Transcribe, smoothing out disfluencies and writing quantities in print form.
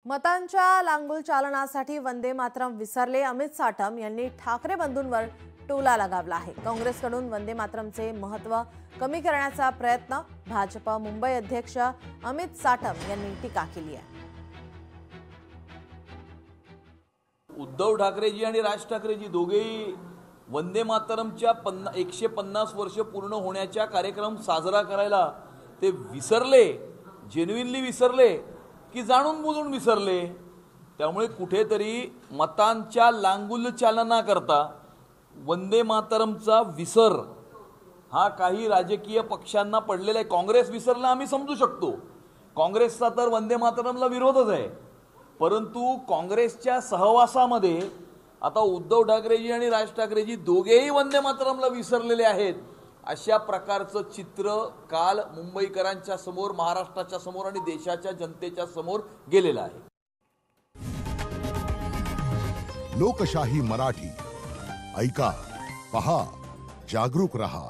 मतांच्या लांगुल चालनासाठी वंदे मातरम विसरले अमित साटम यांनी ठाकरे बंधूंवर टोला लगावला आहे। काँग्रेसकडून वंदे मातरमचे महत्त्व कमी करण्याचा प्रयत्न भाजप मुंबई अध्यक्ष अमित साटम यांनी टीका केली आहे। उद्धव ठाकरेजी आणि राज ठाकरेजी दोघेही वंदे मातरमच्या 150 वर्ष पूर्ण होण्याचा कार्यक्रम साजरा करायला ते विसरले, जेन्युइनली विसरले की जाणून बुजून विसरले। त्यामुळे कुठेतरी मतांच्या लांगुल चालना करता वंदे मातरमचा विसर हा काही राजकीय पक्षांना पडलेला आहे। काँग्रेस विसरला आम्ही समजू शकतो, काँग्रेसचा तर वंदे मातरमला विरोधच आहे, परंतु काँग्रेसच्या सहवासामध्ये आता उद्धव ठाकरेजी आणि राज ठाकरेजी दोघेही वंदे मातरमला विसरलेले आहेत। अशा प्रकारचं चित्र काल मुंबईकरांच्या समोर, महाराष्ट्राच्या समोर आणि देशाच्या जनतेच्या समोर गेलेलं आहे। लोकशाही मराठी ऐका, पहा, जागरूक रहा।